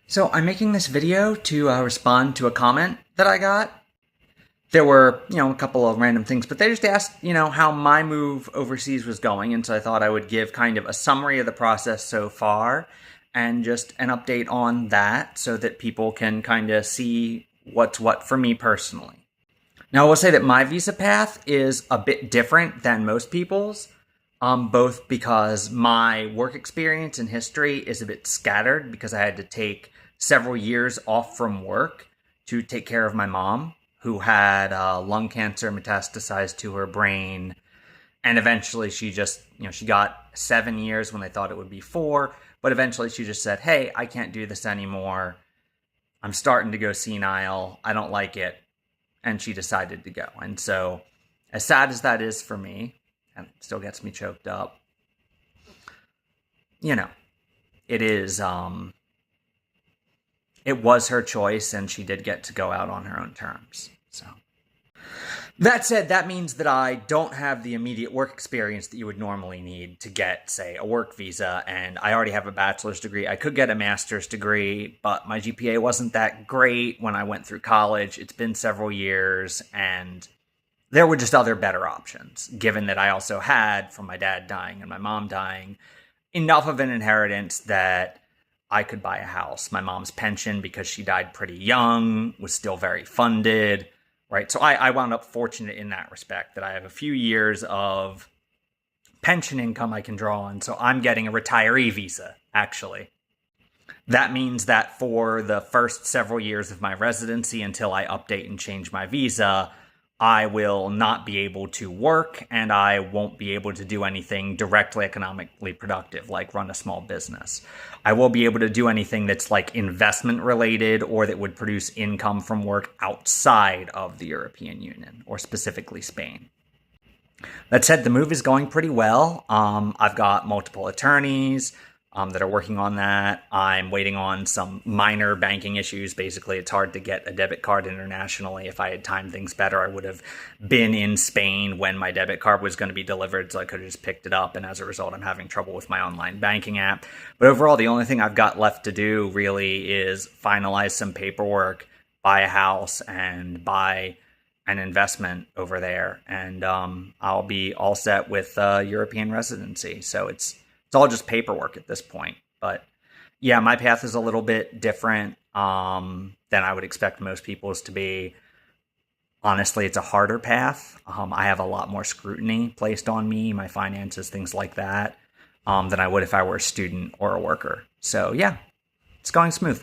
So I'm making this video to respond to a comment that I got. There were, a couple of random things, but they just asked, how my move overseas was going. And so I thought I would give kind of a summary of the process so far and just an update on that so that people can kind of see what's what for me personally. Now, I will say that my visa path is a bit different than most people's, both because my work experience and history is a bit scattered because I had to take several years off from work to take care of my mom, who had lung cancer metastasized to her brain. And eventually she just, she got 7 years when they thought it would be 4. But eventually she just said, hey, I can't do this anymore. I'm starting to go senile. I don't like it. And she decided to go. And so, as sad as that is for me, and it still gets me choked up, it is, it was her choice, and she did get to go out on her own terms. So, that said, that means that I don't have the immediate work experience that you would normally need to get, say, a work visa, and I already have a bachelor's degree. I could get a master's degree, but my GPA wasn't that great when I went through college. It's been several years, and there were just other better options, given that I also had, from my dad dying and my mom dying, enough of an inheritance that I could buy a house. My mom's pension, because she died pretty young, was still very funded. Right. So I wound up fortunate in that respect that I have a few years of pension income I can draw on. So I'm getting a retiree visa, actually. That means that for the first several years of my residency, until I update and change my visa, I will not be able to work, and I won't be able to do anything directly economically productive, like run a small business. I will be able to do anything that's like investment related or that would produce income from work outside of the European Union, or specifically Spain. That said, the move is going pretty well. I've got multiple attorneys that are working on that. I'm waiting on some minor banking issues. Basically, it's hard to get a debit card internationally. If I had timed things better, I would have been in Spain when my debit card was going to be delivered, so I could have just picked it up. And as a result, I'm having trouble with my online banking app. But overall, the only thing I've got left to do really is finalize some paperwork, buy a house, and buy an investment over there. And I'll be all set with European residency. So it's all just paperwork at this point. But yeah, my path is a little bit different than I would expect most people's to be. Honestly, it's a harder path. I have a lot more scrutiny placed on me, my finances, things like that, than I would if I were a student or a worker. So yeah, it's going smoothly.